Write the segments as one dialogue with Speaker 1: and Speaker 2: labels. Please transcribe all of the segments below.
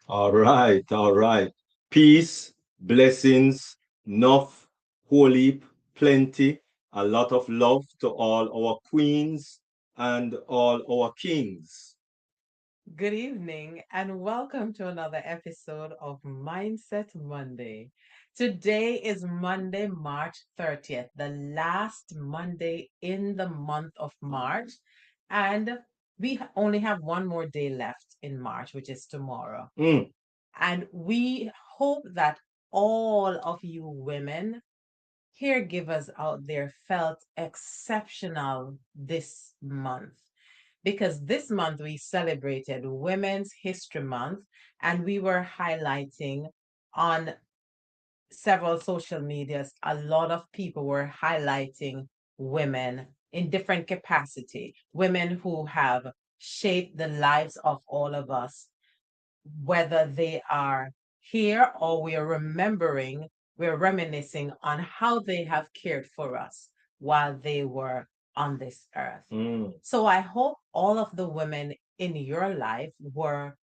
Speaker 1: All right, all right. Peace, blessings, enough, holy, plenty, a lot of love to all our queens and all our kings.
Speaker 2: Good evening, and welcome to another episode of Mindset Monday. Today is Monday, March 30th, the last Monday in the month of March, and we only have one more day left in March, which is tomorrow.
Speaker 1: Mm,
Speaker 2: And we hope that all of you women, caregivers out there, felt exceptional this month because this month we celebrated Women's History Month and we were highlighting on several social medias, a lot of people were highlighting women in different capacity, women who have shaped the lives of all of us, whether they are here or we are remembering, we're reminiscing on how they have cared for us while they were on this earth.
Speaker 1: mm.
Speaker 2: So I hope all of the women in your life were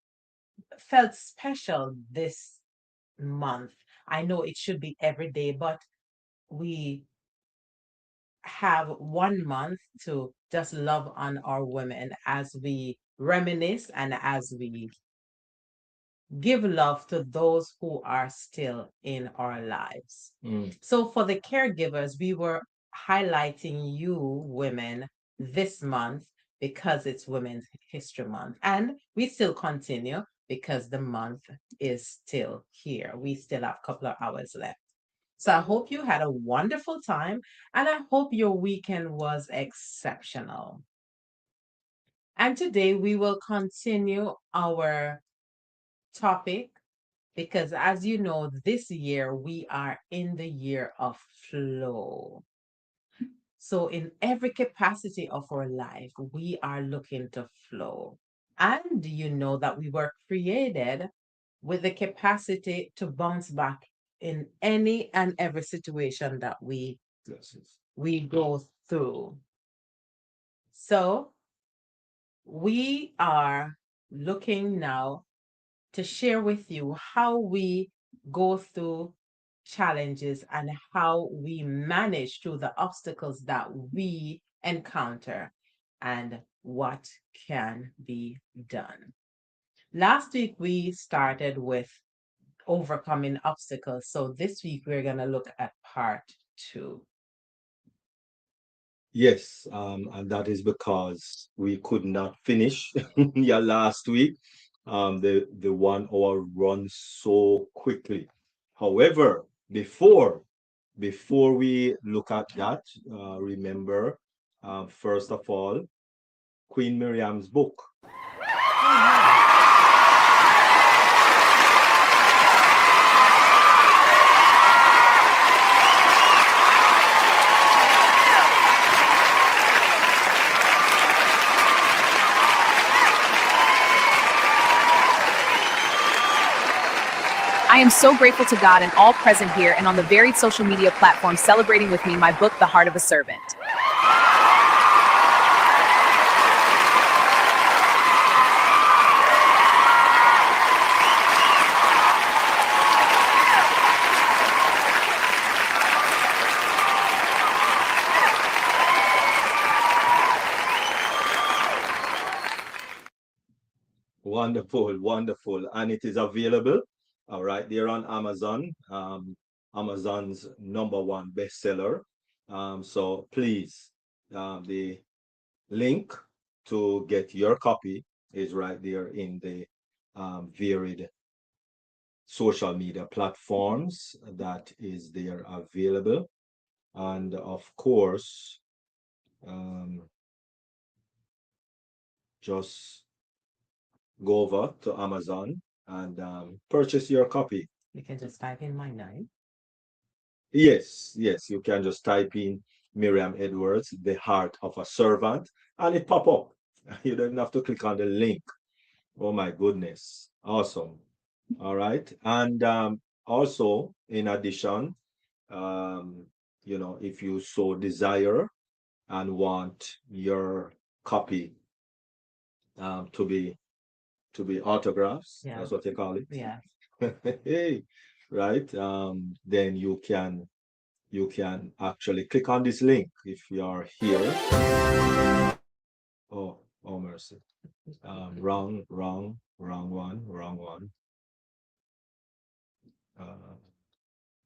Speaker 2: felt special this month. I know it should be every day, but we have 1 month to just love on our women as we reminisce and as we give love to those who are still in our lives.
Speaker 1: Mm.
Speaker 2: So, for the caregivers, we were highlighting you women this month because it's Women's History Month. And we still continue because the month is still here. We still have a couple of hours left. So, I hope you had a wonderful time and I hope your weekend was exceptional. And today we will continue our topic because as you know, this year we are in the year of flow. So, in every capacity of our life, we are looking to flow. And you know that we were created with the capacity to bounce back in any and every situation that
Speaker 1: Yes, yes.
Speaker 2: we go through. So, we are looking now to share with you how we go through challenges and how we manage through the obstacles that we encounter and what can be done. Last week, we started with overcoming obstacles. So this week, we're going to look at part two.
Speaker 1: Yes, and that is because we could not finish yeah, last week. The 1 hour runs so quickly. However, before we look at that, remember, first of all, Queen Miriam's book.
Speaker 2: Oh, yeah.
Speaker 3: I am so grateful to God and all present here and on the varied social media platforms celebrating with me my book, The Heart of a Servant.
Speaker 1: Wonderful, wonderful. And it is available, all right, there on Amazon, Amazon's #1 bestseller. So please, the link to get your copy is right there in the varied social media platforms that is there available. And of course, um, just go over to Amazon and purchase your copy.
Speaker 2: You can just type in my name.
Speaker 1: Yes, yes, you can just type in Miriam Edwards, The Heart of a Servant, and it pop up. You don't have to click on the link. Oh my goodness. Awesome. All right. And also, in addition, um, if you so desire and want your copy to be to be autographs.
Speaker 2: Yeah.
Speaker 1: That's what you call it.
Speaker 2: Yeah.
Speaker 1: Hey, right. Then you can actually click on this link if you are here. Oh, mercy. Wrong one, wrong one.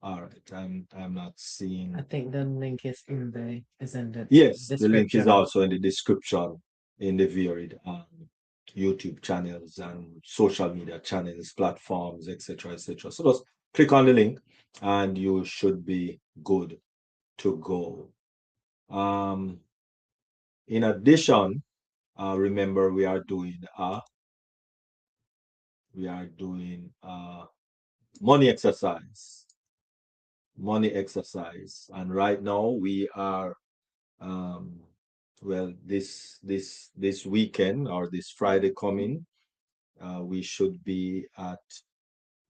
Speaker 1: All right, I'm not seeing.
Speaker 2: I think the link is in the
Speaker 1: Yes, the link is
Speaker 2: description.
Speaker 1: also in the description in the varied YouTube channels and social media channels, platforms, etc., etc. So just click on the link, and you should be good to go. In addition, remember we are doing money exercise, and right now we are well, this weekend or this Friday coming, we should be at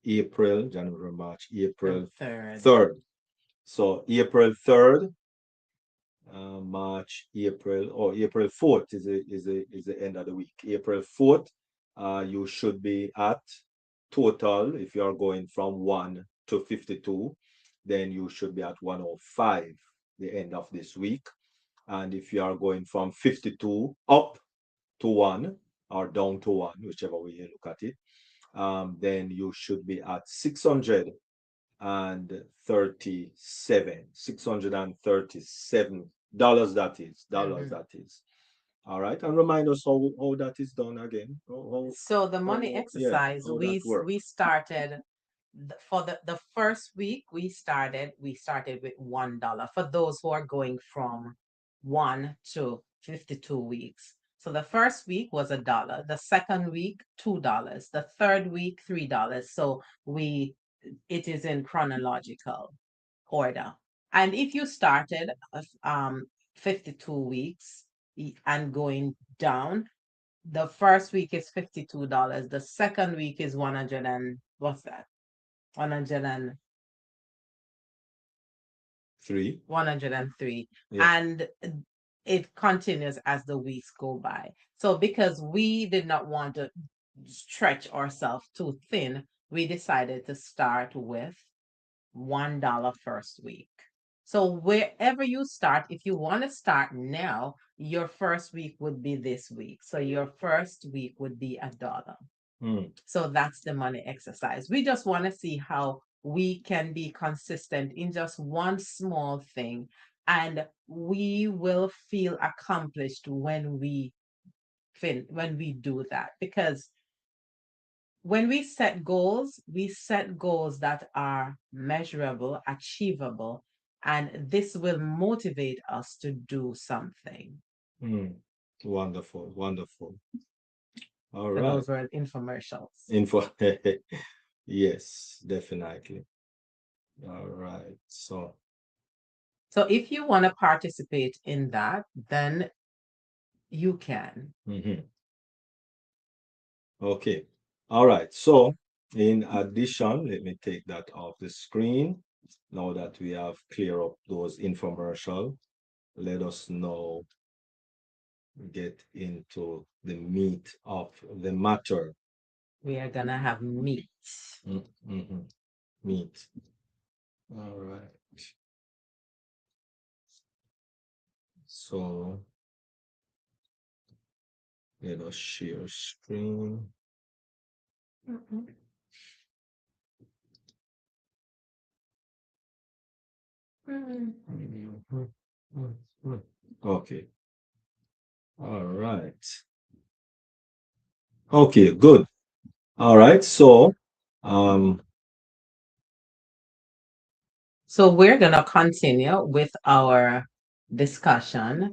Speaker 1: January, March, April 3rd. So April 3rd, March, April, or April 4th is the end of the week. April 4th, you should be at total, if you are going from 1 to 52, then you should be at 105 the end of this week. And if you are going from 52 up to 1 or down to 1, whichever way you look at it, then you should be at 637 dollars. That is dollars. That is all right. And remind us how that is done again.
Speaker 2: So the money exercise, we started for the first week. We started with $1 for those who are going from 1 to 52 weeks. So the first week was $1. The second week $2. The third week $3. So it is in chronological order. And if you started 52 weeks and going down, the first week is $52. The second week is 100 and what's that? 103. 103.
Speaker 1: Yeah.
Speaker 2: And it continues as the weeks go by. So because we did not want to stretch ourselves too thin, we decided to start with $1 first week. So wherever you start, if you want to start now, your first week would be this week. So your first week would be $1. So that's the money exercise. We just want to see how we can be consistent in just one small thing, and we will feel accomplished when we do that. Because when we set goals that are measurable, achievable, and this will motivate us to do something.
Speaker 1: Wonderful. All
Speaker 2: So
Speaker 1: right.
Speaker 2: those were infomercials.
Speaker 1: Yes, definitely. All right. So
Speaker 2: if you want to participate in that, then you can.
Speaker 1: Okay. All right. So in addition, let me take that off the screen. Now that we have cleared up those infomercial, let us now get into the meat of the matter.
Speaker 2: We are gonna have meat.
Speaker 1: Meat. All right. So let us share screen. Okay. All right. Okay, good. All right. So
Speaker 2: we're gonna continue with our discussion,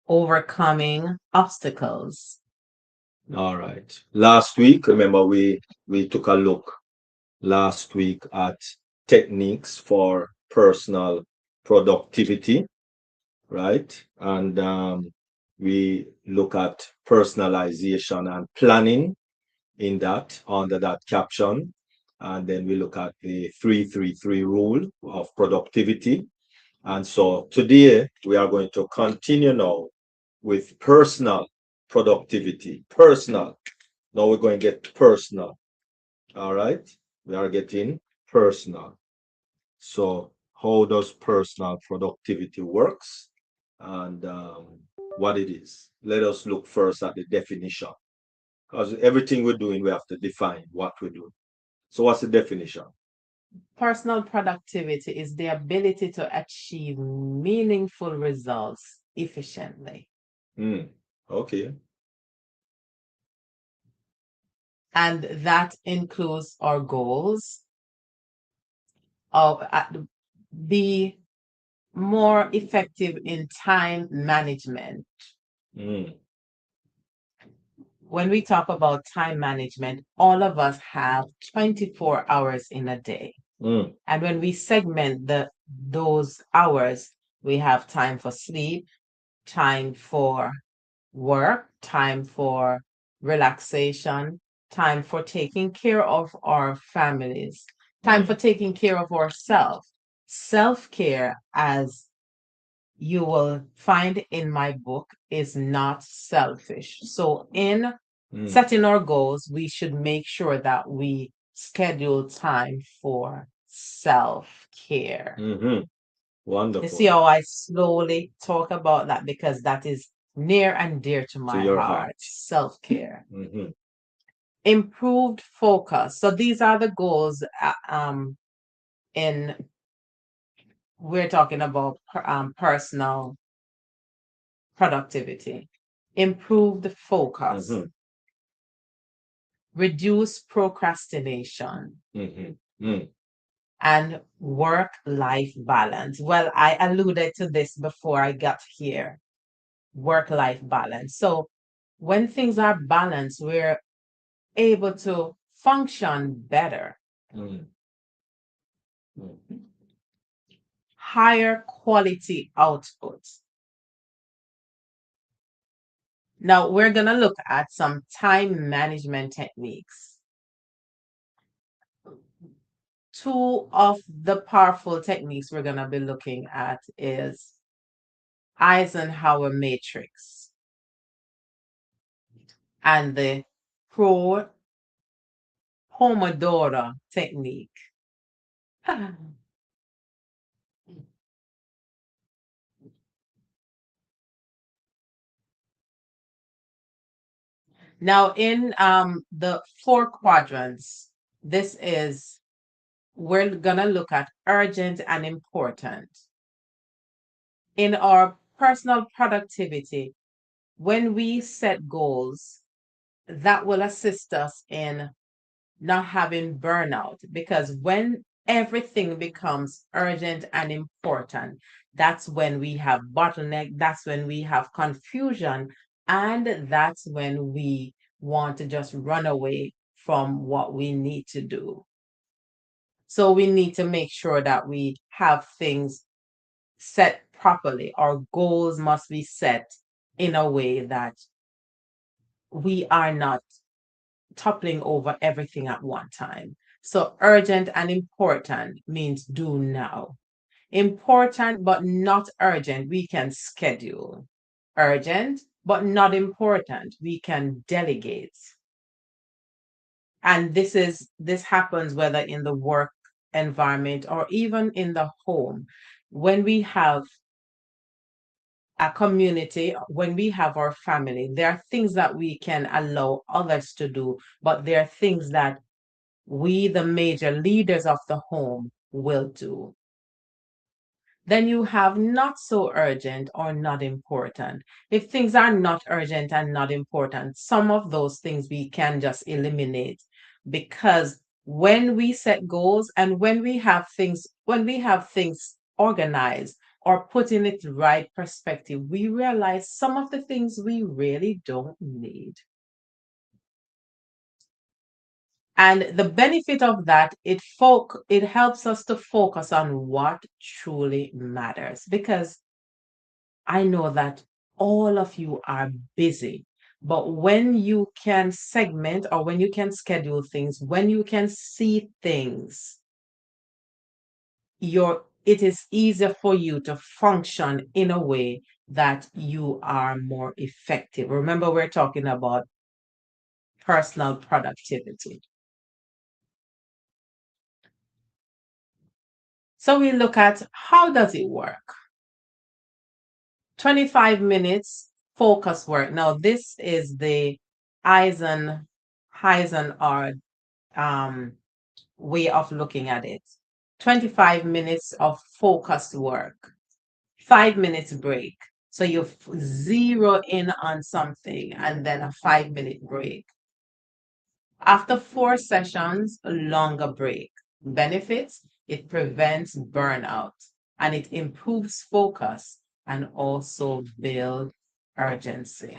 Speaker 2: overcoming obstacles.
Speaker 1: All right. Last week, remember we took a look last week at techniques for personal productivity, right? And we look at personalization and planning in that under that caption. And then we look at the 3-3-3 rule of productivity. And so today we are going to continue now with personal productivity. Personal. Now we're going to get personal. All right. We are getting personal. So how does personal productivity works and what it is? Let us look first at the definition. Because everything we're doing, we have to define what we do. So what's the definition?
Speaker 2: Personal productivity is the ability to achieve meaningful results efficiently.
Speaker 1: Okay.
Speaker 2: And that includes our goals of be more effective in time management.
Speaker 1: Mm.
Speaker 2: When we talk about time management, all of us have 24 hours in a day.
Speaker 1: Mm.
Speaker 2: And when we segment those hours, we have time for sleep, time for work, time for relaxation, time for taking care of our families, time for taking care of ourselves. Self-care, as you will find in my book, is not selfish. So in setting our goals, we should make sure that we schedule time for self-care.
Speaker 1: Mm-hmm. Wonderful.
Speaker 2: You see how I slowly talk about that because that is near and dear to my
Speaker 1: your
Speaker 2: heart.
Speaker 1: heart.
Speaker 2: Self-care.
Speaker 1: Mm-hmm.
Speaker 2: Improved focus. So these are the goals in we're talking about personal productivity. Improved focus.
Speaker 1: Mm-hmm.
Speaker 2: Reduce procrastination.
Speaker 1: Mm-hmm.
Speaker 2: And work-life balance. Well, I alluded to this before I got here. Work-life balance. So when things are balanced, we're able to function better. Higher quality output. Now we're going to look at some time management techniques. Two of the powerful techniques we're going to be looking at is Eisenhower matrix and the Pomodoro technique. Now, in the 4 quadrants, we're gonna look at urgent and important. In our personal productivity, when we set goals, that will assist us in not having burnout, because when everything becomes urgent and important, that's when we have bottleneck, that's when we have confusion, and that's when we want to just run away from what we need to do. So we need to make sure that we have things set properly. Our goals must be set in a way that we are not toppling over everything at one time. So urgent and important means do now. Important but not urgent, we can schedule. Urgent but not important, we can delegate. And this happens whether in the work environment or even in the home. When we have a community, when we have our family, there are things that we can allow others to do, but there are things that we, the major leaders of the home, will do. Then you have not so urgent or not important. If things are not urgent and not important, some of those things we can just eliminate, because when we set goals and when we have things organized or put in its right perspective, we realize some of the things we really don't need. And the benefit of that, it helps us to focus on what truly matters, because I know that all of you are busy. But when you can segment or when you can schedule things, when you can see things, it is easier for you to function in a way that you are more effective. Remember, we're talking about personal productivity. So we look at how does it work? 25 minutes focus work. Now this is the Eisen or way of looking at it. 25 minutes of focused work, 5 minutes break. So you zero in on something and then a 5-minute break. After 4 sessions, a longer break. Benefits, it prevents burnout and it improves focus and also build urgency.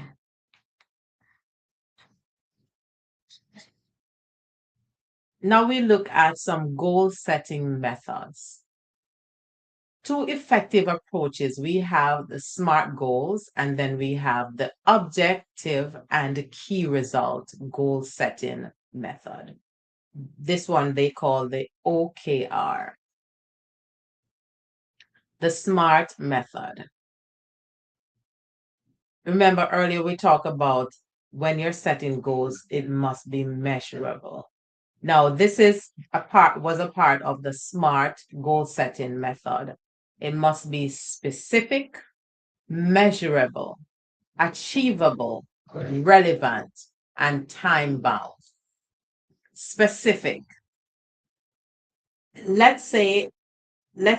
Speaker 2: Now we look at some goal setting methods. 2 effective approaches. We have the SMART goals, and then we have the objective and key result goal setting method. This one they call the OKR. The SMART method. Remember earlier we talked about when you're setting goals, it must be measurable. Now, this was a part of the SMART goal setting method. It must be specific, measurable, achievable, relevant, and time bound. Specific. Let's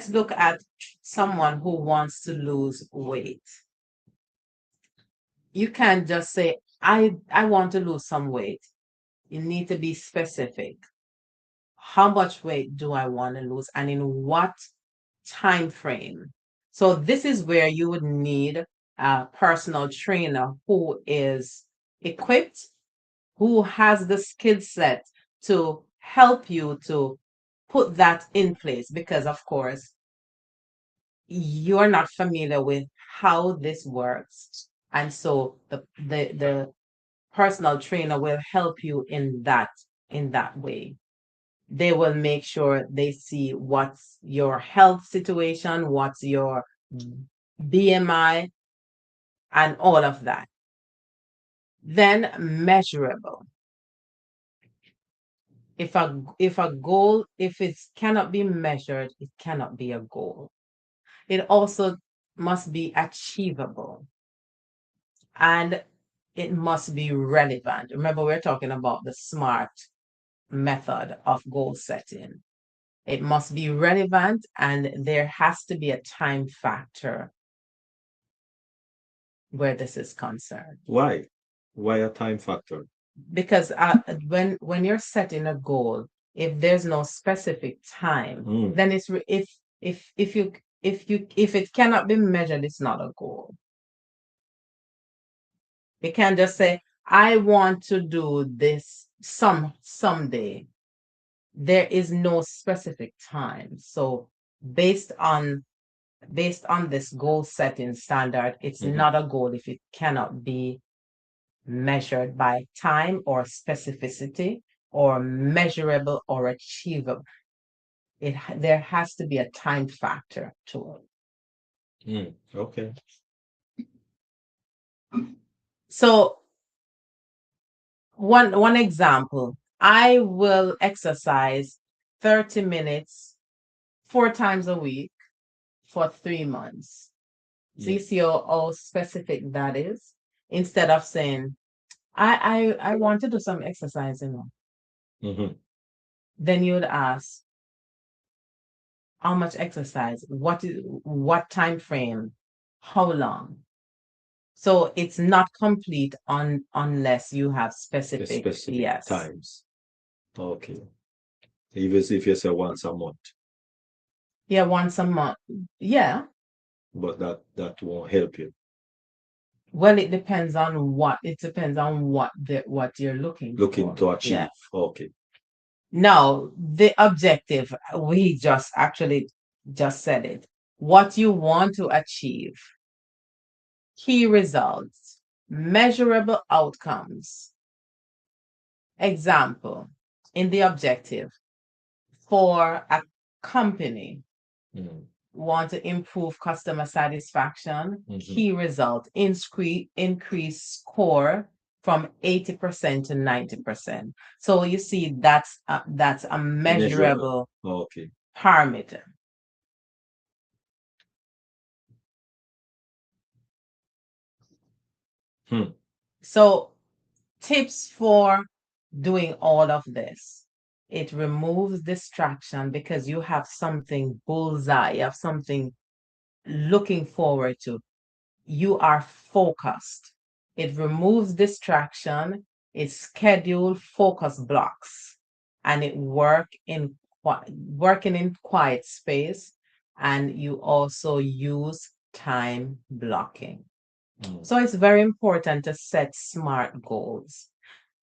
Speaker 2: look at someone who wants to lose weight. You can't just say, I want to lose some weight. You need to be specific. How much weight do I want to lose and in what time frame? So this is where you would need a personal trainer who is equipped, who has the skill set to help you to put that in place, because of course you're not familiar with how this works. And so the personal trainer will help you in that way. They will make sure they see what's your health situation, what's your BMI, and all of that. Then measurable. If a goal, if it cannot be measured, it cannot be a goal. It also must be achievable. And it must be relevant. Remember, we're talking about the SMART method of goal setting. It must be relevant and there has to be a time factor where this is concerned.
Speaker 1: Why? Why a time factor?
Speaker 2: Because when you're setting a goal, if there's no specific time, then it's if it cannot be measured, it's not a goal. You can't just say, I want to do this someday. There is no specific time. So based on this goal setting standard, it's not a goal if it cannot be measured by time or specificity or measurable or achievable. There has to be a time factor to it.
Speaker 1: Okay.
Speaker 2: So one example, I will exercise 30 minutes 4 times a week for 3 months. So you see how specific that is? Instead of saying, I want to do some exercise, Then you would ask, how much exercise? What time frame? How long? So it's not complete unless you have specific yes.
Speaker 1: times. Okay. Even if you say once a month.
Speaker 2: Yeah, once a month. Yeah.
Speaker 1: But that won't help you.
Speaker 2: Well, it depends on what. It depends on what you're looking
Speaker 1: to achieve.
Speaker 2: Yeah.
Speaker 1: Okay.
Speaker 2: Now, the objective, we just said it. What you want to achieve. Key results. Measurable outcomes. Example, in the objective, for a company, want to improve customer satisfaction, key result, increase score from 80% to 90%. So you see, that's a measurable
Speaker 1: Okay.
Speaker 2: parameter. So tips for doing all of this. It removes distraction because you have something bullseye, you have something looking forward to. You are focused. It removes distraction. It schedules focus blocks, and it working in quiet space. And you also use time blocking. So it's very important to set SMART goals.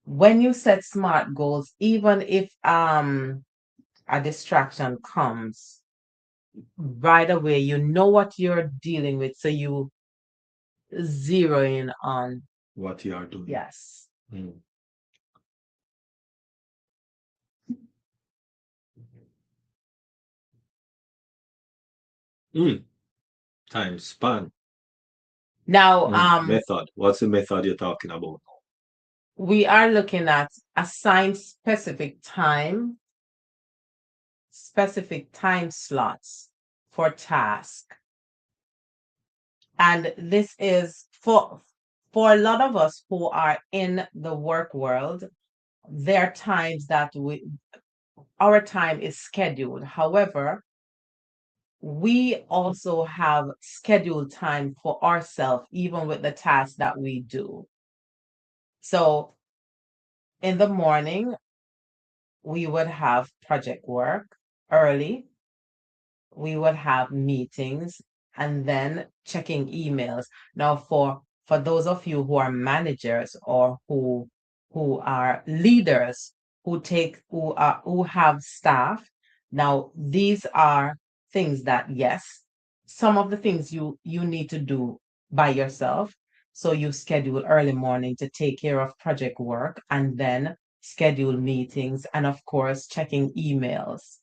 Speaker 2: When you set SMART goals, even if a distraction comes, right away you know what you're dealing with, so you zero in on
Speaker 1: what you are doing.
Speaker 2: Yes.
Speaker 1: Time span.
Speaker 2: Now,
Speaker 1: method. What's the method you're talking about?
Speaker 2: We are looking at assign specific time slots for task. And this is for a lot of us who are in the work world, there are times that our time is scheduled. However, we also have scheduled time for ourselves, even with the tasks that we do. So in the morning, we would have project work early. We would have meetings and then checking emails. Now, for those of you who are managers or who are leaders, who have staff, now these are things that, yes, some of the things you need to do by yourself. So you schedule early morning to take care of project work, and then schedule meetings, and of course checking emails.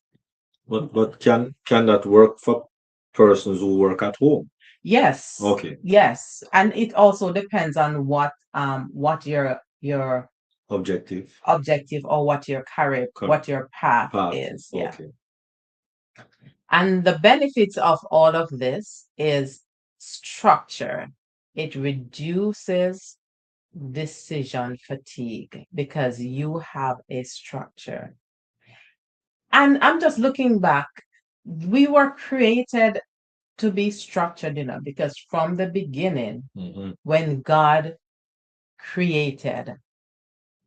Speaker 1: But can that work for persons who work at home?
Speaker 2: Yes.
Speaker 1: Okay.
Speaker 2: Yes, and it also depends on what your objective or what your career, what your path is. Yeah.
Speaker 1: Okay.
Speaker 2: And the benefits of all of this is structure. It reduces decision fatigue because you have a structure. And I'm just looking back, we were created to be structured, because from the beginning, when God created,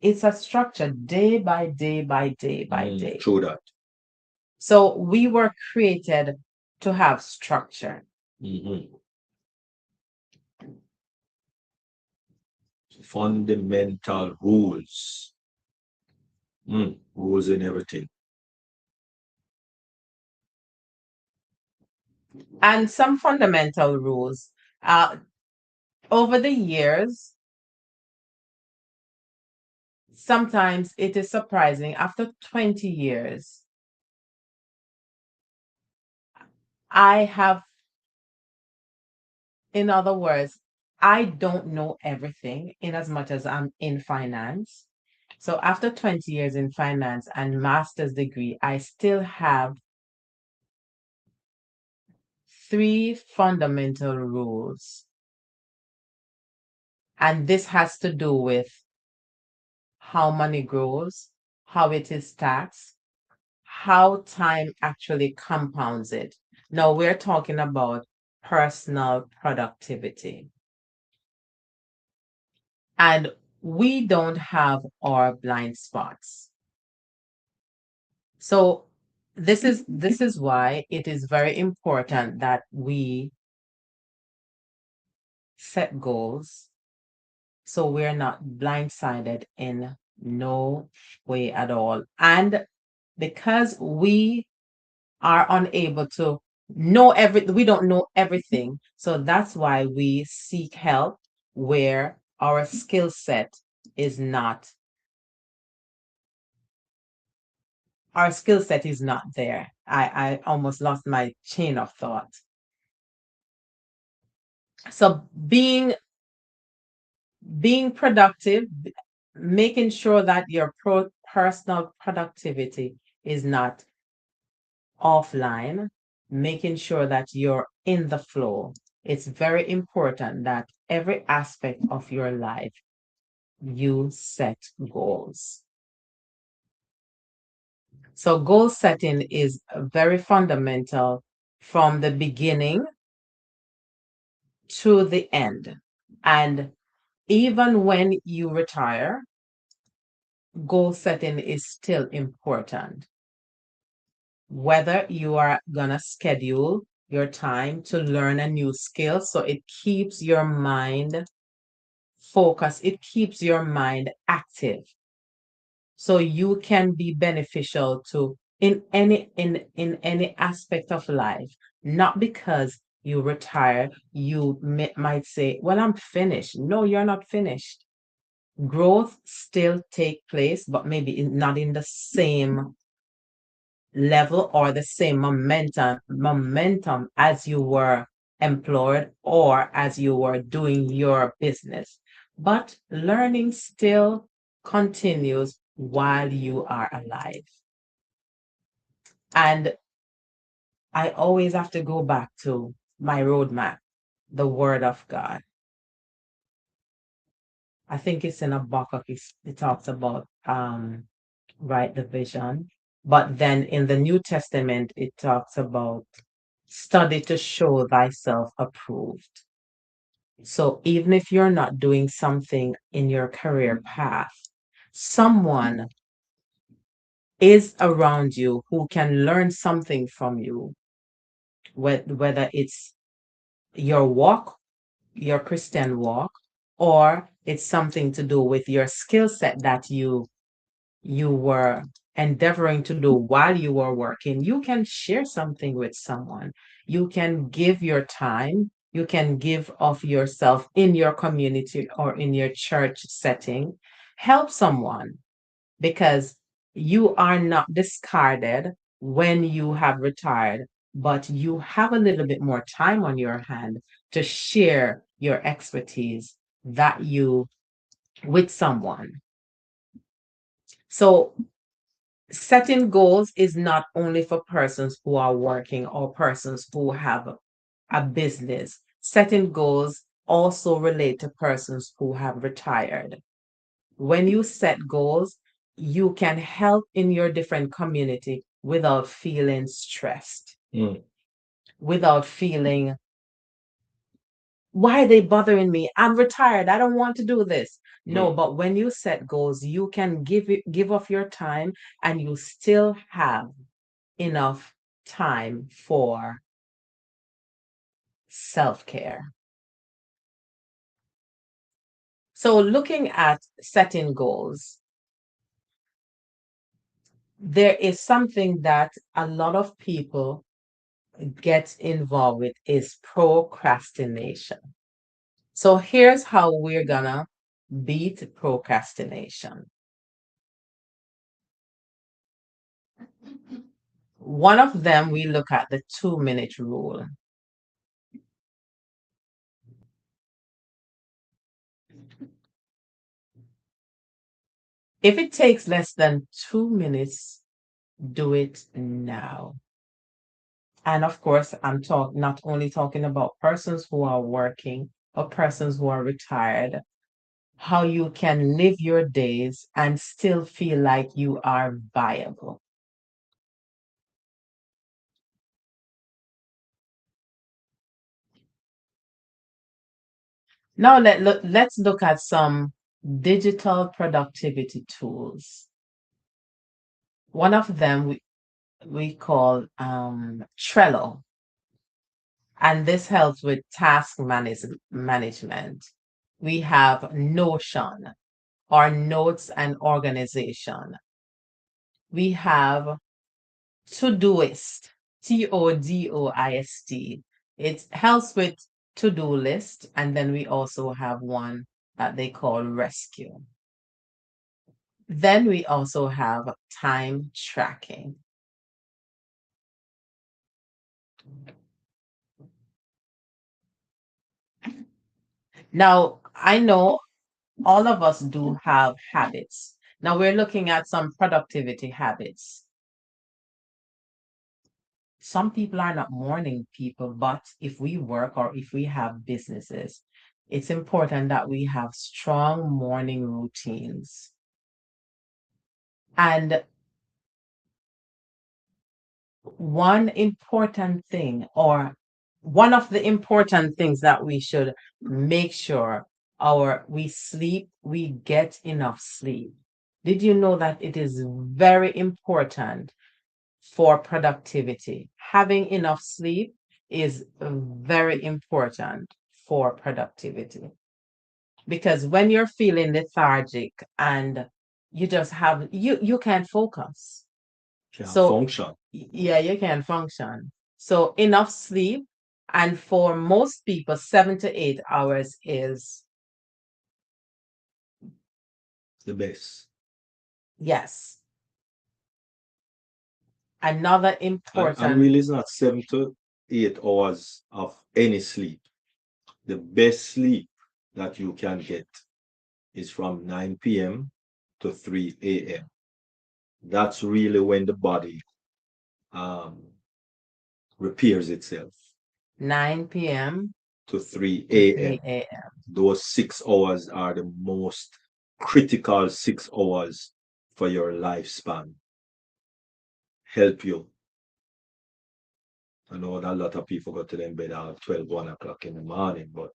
Speaker 2: it's a structure day by day by day by day.
Speaker 1: True that.
Speaker 2: So we were created to have structure.
Speaker 1: Fundamental rules. Rules in everything.
Speaker 2: And some fundamental rules. Over the years, sometimes it is surprising, after 20 years, in other words, I don't know everything in as much as I'm in finance. So after 20 years in finance and master's degree, I still have 3 fundamental rules. And this has to do with how money grows, how it is taxed, how time actually compounds it. Now we're talking about personal productivity. And we don't have our blind spots. So this is why it is very important that we set goals so we're not blindsided in no way at all. And because we are unable to we don't know everything. So that's why we seek help where our skill set is not there. I almost lost my chain of thought. So being Being productive, making sure that your personal productivity is not offline, making sure that you're in the flow. It's very important that every aspect of your life you set goals. So, goal setting is very fundamental from the beginning to the end. And even when you retire, goal setting is still important. Whether you are going to schedule your time to learn a new skill, so it keeps your mind focused, it keeps your mind active. So you can be beneficial to in any aspect of life, not because you retire, you might say, well, I'm finished. No, you're not finished. Growth still take place, but maybe not in the same level or the same momentum as you were employed or as you were doing your business. But learning still continues while you are alive. And I always have to go back to my roadmap, the Word of God. I think it's in Habakkuk, it talks about write the vision. But then in the New Testament, it talks about study to show thyself approved. So even if you're not doing something in your career path, someone is around you who can learn something from you, whether it's your walk, your Christian walk, or it's something to do with your skill set that you were endeavoring to do while you were working. You can share something with someone. You can give your time. You can give of yourself in your community or in your church setting. Help someone because you are not discarded when you have retired, but you have a little bit more time on your hand to share your expertise that you with someone. So setting goals is not only for persons who are working or persons who have a business. Setting goals also relate to persons who have retired. When you set goals, you can help in your different community without feeling stressed, without feeling, why are they bothering me? I'm retired. I don't want to do this. No, but when you set goals, you can give off your time and you still have enough time for self-care. So looking at setting goals, there is something that a lot of people get involved with is procrastination. So here's how we're gonna beat procrastination. One of them, we look at the 2-minute rule. If it takes less than 2 minutes, do it now. And of course, I'm not only talking about persons who are working or persons who are retired, how you can live your days and still feel like you are viable. Now let's look at some digital productivity tools. One of them we call Trello. And this helps with task management. We have Notion, or notes and organization. We have Todoist, Todoist. It helps with to-do list. And then we also have one that they call Rescue. Then we also have time tracking. Now, I know all of us do have habits. Now we're looking at some productivity habits. Some people are not morning people, but if we work or if we have businesses, it's important that we have strong morning routines. And one important thing, or one of the important things that we should make sure we get enough sleep. Did you know that it is very important for productivity? Having enough sleep is very important for productivity. Because when you're feeling lethargic and you can't focus.
Speaker 1: Can
Speaker 2: So
Speaker 1: function.
Speaker 2: yeah, you can function. So enough sleep, and for most people, 7 to 8 hours is
Speaker 1: The best.
Speaker 2: yes. Another
Speaker 1: And
Speaker 2: important
Speaker 1: really, it's not 7 to 8 hours of any sleep. The best sleep that you can get is from 9 p.m. to 3 a.m. That's really when the body um, repairs itself.
Speaker 2: 9 p.m.
Speaker 1: To 3
Speaker 2: to
Speaker 1: a.m.
Speaker 2: 3 a.m.
Speaker 1: Those 6 hours are the most critical 6 hours for your lifespan. Help you. I know that a lot of people go to them bed at 12, 1 o'clock in the morning, but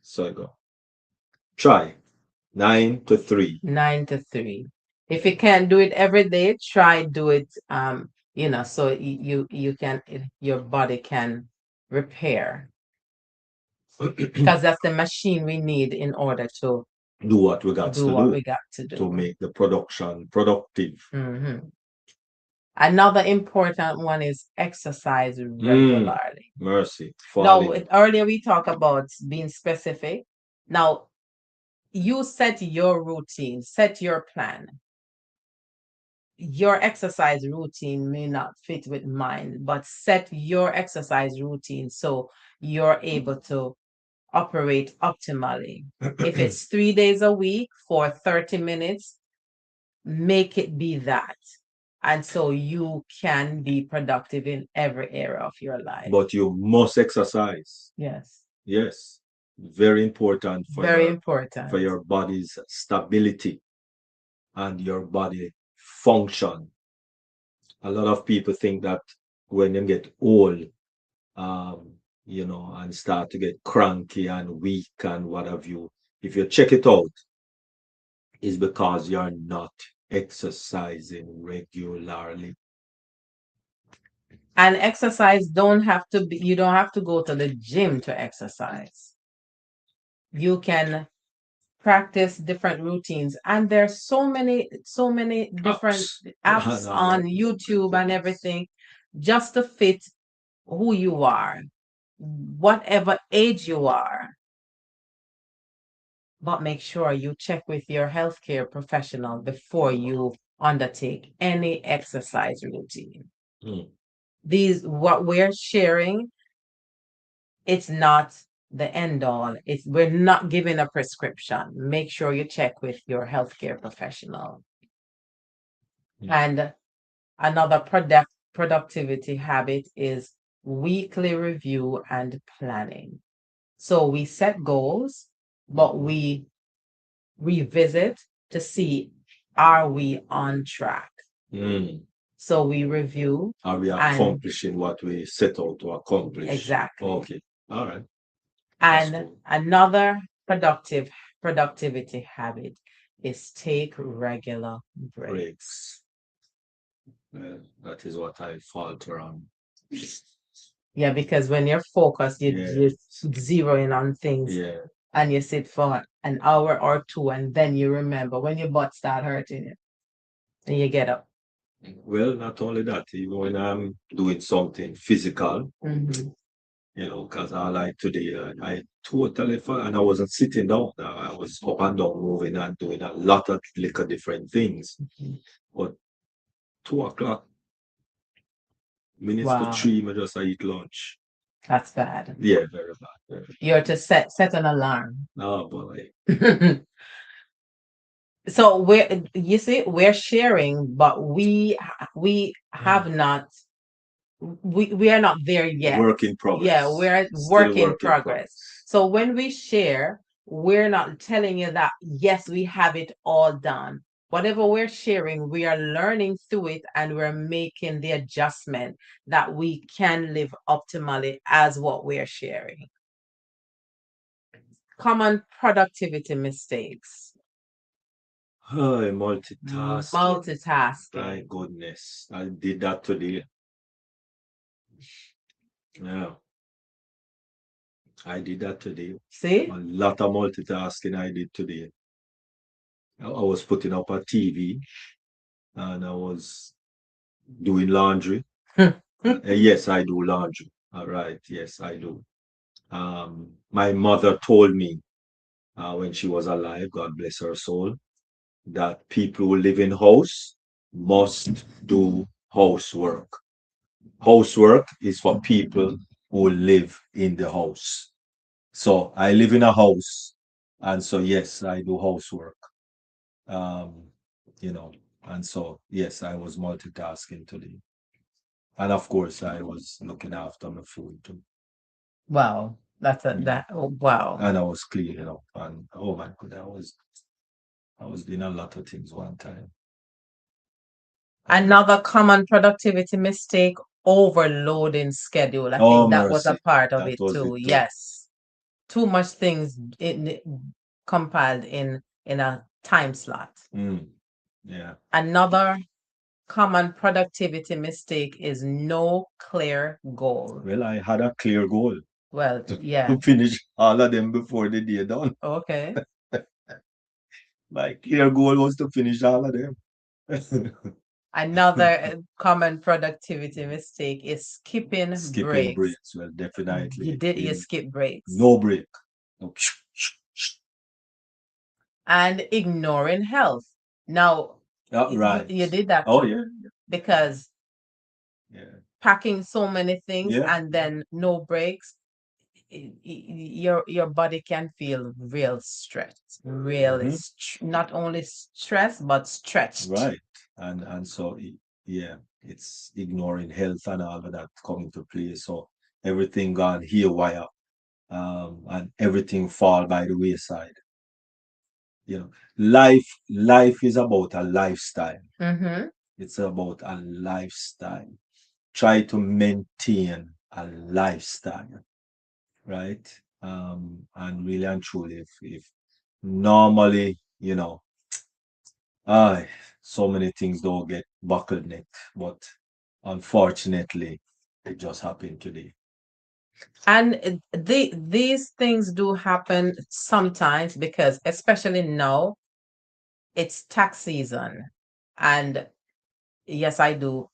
Speaker 1: so I go. Try 9 to 3.
Speaker 2: 9 to 3. If you can't do it every day, try do it so you can your body can repair, because that's the machine we need in order to
Speaker 1: Do what we got
Speaker 2: do
Speaker 1: to
Speaker 2: what
Speaker 1: do
Speaker 2: we got to
Speaker 1: to
Speaker 2: do.
Speaker 1: make the production productive.
Speaker 2: Mhm. Another important one is exercise regularly.
Speaker 1: Mercy.
Speaker 2: Now,
Speaker 1: Falling.
Speaker 2: earlier we talked about being specific. Now, you set your routine, set your plan. Your exercise routine may not fit with mine, but set your exercise routine so you're able to operate optimally. If it's 3 days a week for 30 minutes, make it be that. And so you can be productive in every area of your life.
Speaker 1: But you must exercise.
Speaker 2: Yes.
Speaker 1: Yes. Very important
Speaker 2: Very important.
Speaker 1: for your body's stability and your body function. A lot of people think that when they get old, and start to get cranky and weak and what have you, if you check it out, it's because you're not exercising regularly.
Speaker 2: And exercise you don't have to go to the gym to exercise. You can practice different routines, and there's so many different apps on YouTube and everything just to fit who you are, whatever age you are. But make sure you check with your healthcare professional before you undertake any exercise routine.
Speaker 1: Mm.
Speaker 2: What we're sharing, it's not the end all. We're not giving a prescription. Make sure you check with your healthcare professional. And another productivity habit is weekly review and planning. So we set goals, but we revisit to see, are we on track?
Speaker 1: Mm.
Speaker 2: So we review.
Speaker 1: Are we accomplishing what we set out to accomplish?
Speaker 2: Exactly.
Speaker 1: Okay. All right.
Speaker 2: And
Speaker 1: cool.
Speaker 2: Another productivity habit is take regular breaks.
Speaker 1: That is what I falter on.
Speaker 2: Yeah, because when you're focused, you're zeroing on things.
Speaker 1: Yeah.
Speaker 2: And you sit for an hour or two, and then you remember when your butt start hurting you, and you get up.
Speaker 1: Well, not only that, even when I'm doing something physical,
Speaker 2: Mhm.
Speaker 1: because I like today, I totally, and I wasn't sitting down. I was up and down, moving and doing a lot of little different things. But 2 o'clock, minutes to
Speaker 2: Wow.
Speaker 1: 3, I just eat lunch.
Speaker 2: That's bad.
Speaker 1: Yeah, very bad.
Speaker 2: You're to set an alarm.
Speaker 1: Oh boy.
Speaker 2: So we're, you see, we're sharing, but we have not, we are not there yet.
Speaker 1: Work in progress.
Speaker 2: Yeah, we're at
Speaker 1: Still
Speaker 2: work in progress. So when we share, we're not telling you that yes, we have it all done. Whatever we're sharing, we are learning through it and we're making the adjustment that we can live optimally as what we're sharing. Common productivity mistakes.
Speaker 1: Oh, multitasking.
Speaker 2: Multitasking.
Speaker 1: My goodness. I did that today. Yeah. I did that today.
Speaker 2: See?
Speaker 1: A lot of multitasking I did today. I was putting up a TV and I was doing laundry. Yes, I do laundry. All right. Yes, I do. My mother told me when she was alive, God bless her soul, that people who live in house must do housework. Housework is for people who live in the house. So I live in a house, and so yes, I do housework. Um, you know, and so yes, I was multitasking today, and of course, I was looking after my food too,
Speaker 2: Wow. That's a that wow.
Speaker 1: and I was cleaning up, and oh my god, I was doing a lot of things one time.
Speaker 2: Another common productivity mistake, overloading schedule. I
Speaker 1: Oh
Speaker 2: think that was a
Speaker 1: mercy,
Speaker 2: part of
Speaker 1: that
Speaker 2: it
Speaker 1: was it
Speaker 2: too.
Speaker 1: too.
Speaker 2: Yes. Too much things compiled in a time slot.
Speaker 1: Yeah.
Speaker 2: Another common productivity mistake is no clear goal.
Speaker 1: Well, I had a clear goal
Speaker 2: Well, yeah.
Speaker 1: to finish all of them before the day done.
Speaker 2: Okay.
Speaker 1: My clear goal was to finish all of them.
Speaker 2: Another common productivity mistake is skipping
Speaker 1: Skipping
Speaker 2: breaks.
Speaker 1: breaks, well, definitely.
Speaker 2: You skip breaks.
Speaker 1: No break. No.
Speaker 2: And ignoring health. Now,
Speaker 1: Right.
Speaker 2: you did that
Speaker 1: Oh
Speaker 2: too,
Speaker 1: yeah.
Speaker 2: because
Speaker 1: Yeah.
Speaker 2: packing so many things
Speaker 1: Yeah.
Speaker 2: and then no breaks, your body can feel real stressed, really not only stressed but stretched.
Speaker 1: Right. And so yeah, it's ignoring health and all of that come into play. So everything gone haywire, and everything fall by the wayside. You know, life is about a lifestyle.
Speaker 2: Mm-hmm.
Speaker 1: It's about a lifestyle. Try to maintain a lifestyle, right? And really and truly, if normally, I so many things don't get bottleneck, but unfortunately, it just happened today.
Speaker 2: And these things do happen sometimes because, especially now, it's tax season. And yes, I do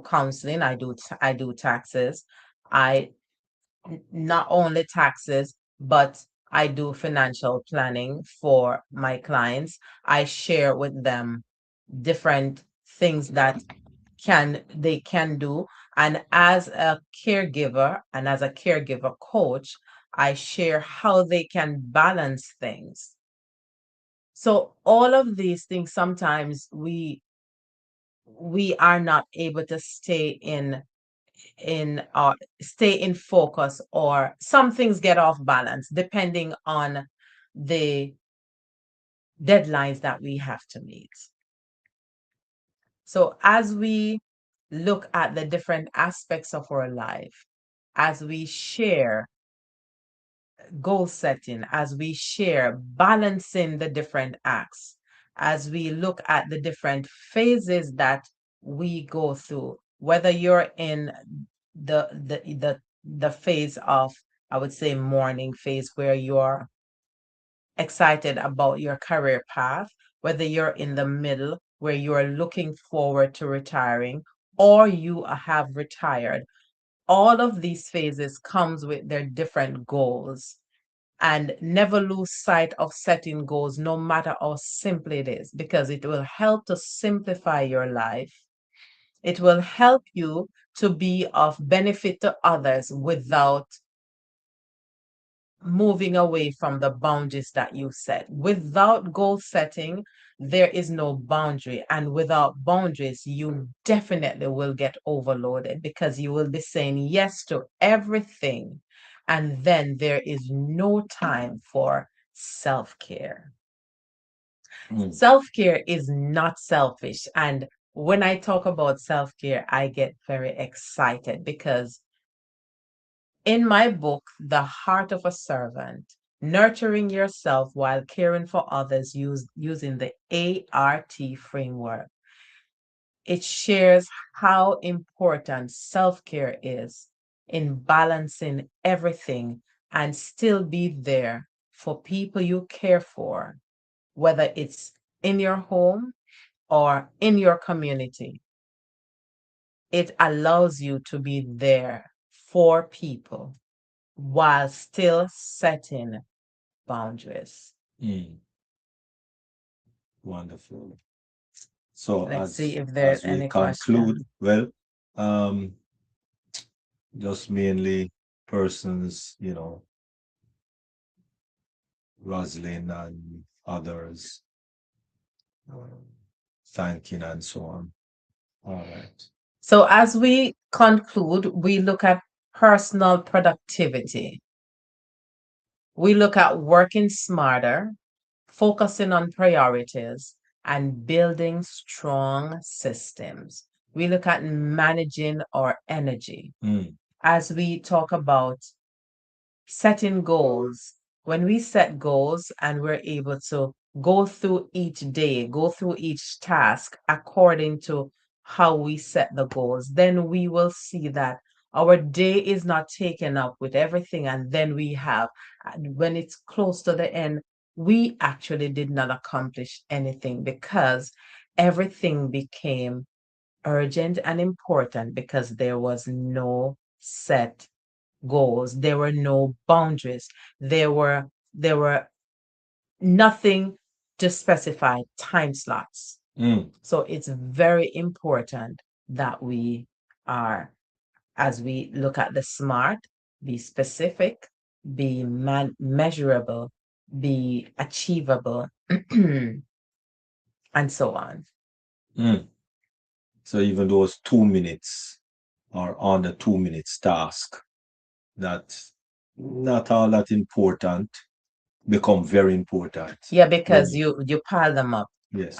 Speaker 2: counseling, I do taxes. I not only taxes, but I do financial planning for my clients. I share with them different things that they can do. And as a caregiver and as a caregiver coach, I share how they can balance things. So all of these things, sometimes we are not able to stay in focus, or some things get off balance depending on the deadlines that we have to meet. So as we look at the different aspects of our life, as we share goal setting, as we share balancing the different acts, as we look at the different phases that we go through, whether you're in the phase of, I would say, morning phase, where you're excited about your career path, whether you're in the middle where you are looking forward to retiring, or you have retired. All of these phases comes with their different goals, and never lose sight of setting goals, no matter how simple it is, because it will help to simplify your life. It will help you to be of benefit to others without moving away from the boundaries that you set. Without goal setting, there is no boundary. And without boundaries, you definitely will get overloaded because you will be saying yes to everything. And then there is no time for self-care. Self-care is not selfish. And when I talk about self-care, I get very excited because in my book, The Heart of a Servant, Nurturing Yourself While Caring for Others using the ART framework, it shares how important self-care is in balancing everything and still be there for people you care for, whether it's in your home or in your community. It allows you to be there for people while still setting boundaries.
Speaker 1: Wonderful. So
Speaker 2: Let's see if
Speaker 1: as
Speaker 2: there's
Speaker 1: we
Speaker 2: any
Speaker 1: conclude,
Speaker 2: question.
Speaker 1: well, just mainly persons, Rosalind and others, thanking and so on. All right.
Speaker 2: So as we conclude, we look at personal productivity. We look at working smarter, focusing on priorities, and building strong systems. We look at managing our energy. As we talk about setting goals, when we set goals and we're able to go through each day, go through each task according to how we set the goals, then we will see that our day is not taken up with everything. And then we have, when it's close to the end, we actually did not accomplish anything because everything became urgent and important because there was no set goals. There were no boundaries. There were nothing to specify time slots. So it's very important that we are, as we look at the SMART, be specific, be measurable, be achievable, and so on.
Speaker 1: So even those 2 minutes or on the 2 minutes task, that's not all that important, become very important.
Speaker 2: Yeah, because you pile them up.
Speaker 1: Yes.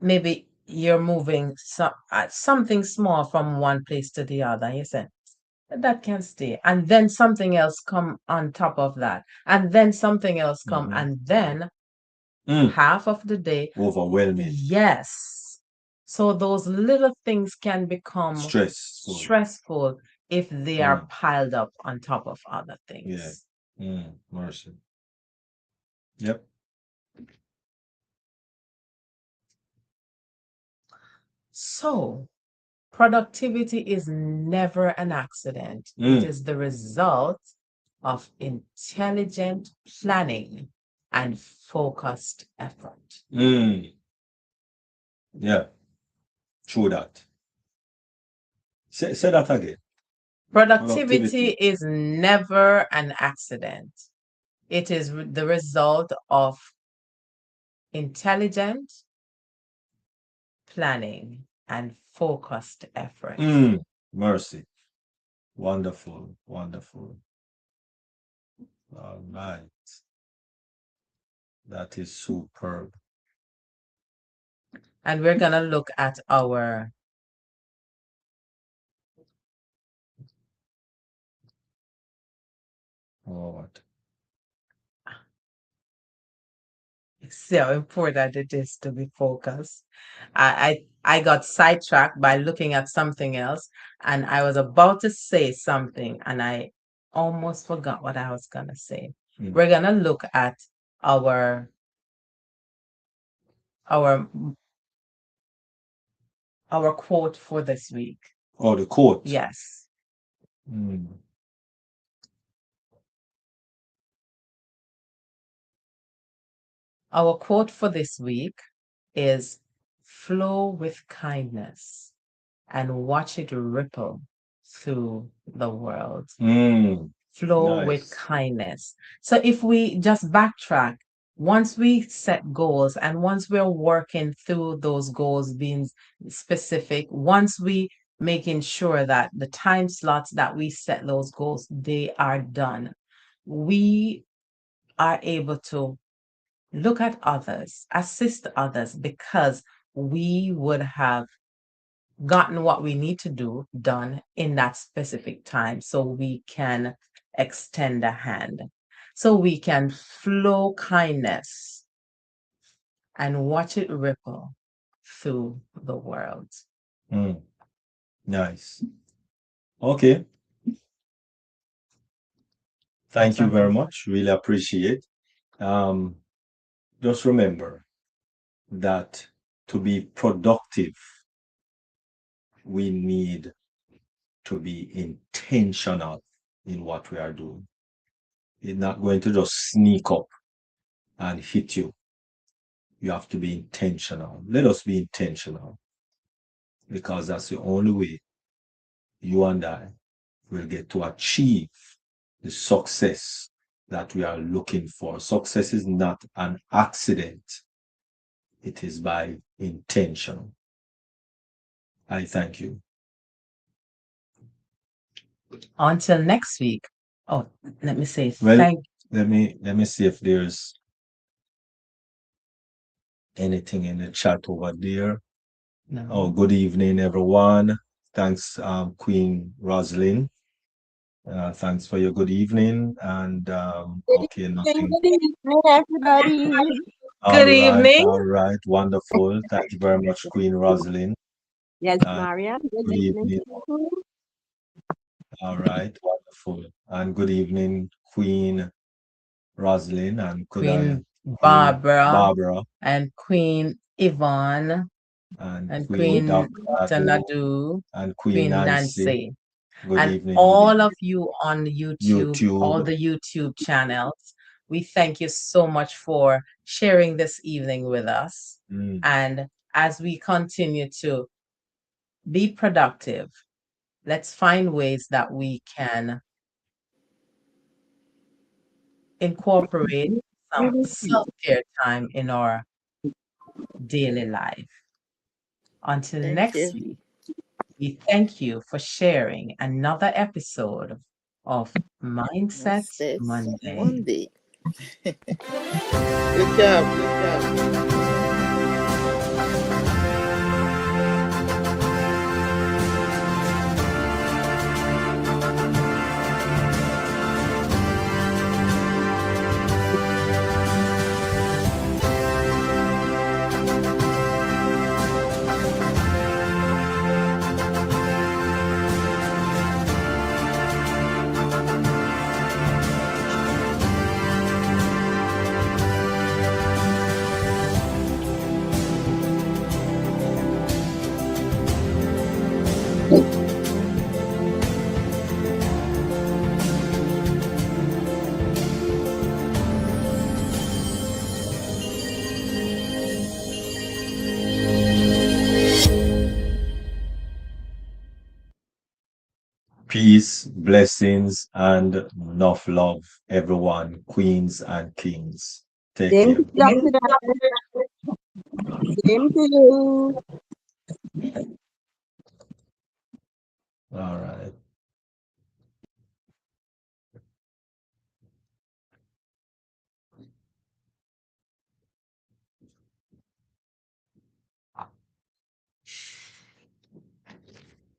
Speaker 2: Maybe you're moving something small from one place to the other. You say that can stay, and then something else come on top of that, and then something else come, and then half of the day
Speaker 1: overwhelming.
Speaker 2: Yes. So those little things can become
Speaker 1: stressful
Speaker 2: if they are piled up on top of other things.
Speaker 1: Mercy. Yep.
Speaker 2: So productivity is never an accident. It is the result of intelligent planning and focused effort.
Speaker 1: Yeah, true that. Say that again.
Speaker 2: Productivity is never an accident. It is the result of intelligent planning and focused effort.
Speaker 1: Mercy. Wonderful, wonderful. All right. That is superb.
Speaker 2: And we're going to look at our
Speaker 1: what?
Speaker 2: See how important it is to be focused. I got sidetracked by looking at something else, and I was about to say something, and I almost forgot what I was gonna say. We're gonna look at our quote for this week.
Speaker 1: Oh, the quote.
Speaker 2: Yes. Our quote for this week is, flow with kindness and watch it ripple through the world. Flow with
Speaker 1: Nice.
Speaker 2: kindness. So if we just backtrack, once we set goals and once we're working through those goals being specific, once we making sure that the time slots that we set those goals, they are done, we are able to look at others, assist others, because we would have gotten what we need to do done in that specific time so we can extend a hand, so we can flow kindness and watch it ripple through the world.
Speaker 1: Nice. Okay. Thank you very much. Really appreciate. Just remember that to be productive, we need to be intentional in what we are doing. It's not going to just sneak up and hit you. You have to be intentional. Let us be intentional, because that's the only way you and I will get to achieve the success that we are looking for. Success is not an accident. It is by intention. I thank you.
Speaker 2: Until next week. Oh, let me say
Speaker 1: Well, let me see if there's anything in the chat over there.
Speaker 2: No.
Speaker 1: Oh, good evening, everyone. Thanks, Queen Rosalind. Thanks for your good evening. And okay, nothing.
Speaker 4: Good evening, everybody.
Speaker 2: Good evening.
Speaker 1: All right, wonderful. Thank you very much, Queen Rosalind.
Speaker 4: Yes, Mariam.
Speaker 1: Good evening. All right, wonderful. And good evening, Queen Rosalind, and
Speaker 2: Queen Barbara,
Speaker 1: Barbara,
Speaker 2: and Queen Yvonne, and Queen
Speaker 1: Dr.
Speaker 2: Nadu,
Speaker 1: and
Speaker 2: Queen Nancy.
Speaker 1: Good
Speaker 2: and
Speaker 1: evening.
Speaker 2: all of you on YouTube, all the YouTube channels. We thank you so much for sharing this evening with us. And as we continue to be productive, let's find ways that we can incorporate some self-care time in our daily life. Until next week, we thank you for sharing another episode of Mindset Monday.
Speaker 4: Good job. Good job.
Speaker 1: Peace, blessings, and enough love, everyone, queens and kings. Take care.
Speaker 4: Same to you.
Speaker 1: All right.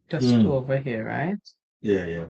Speaker 2: Just two over here, right?
Speaker 1: Yeah, yeah.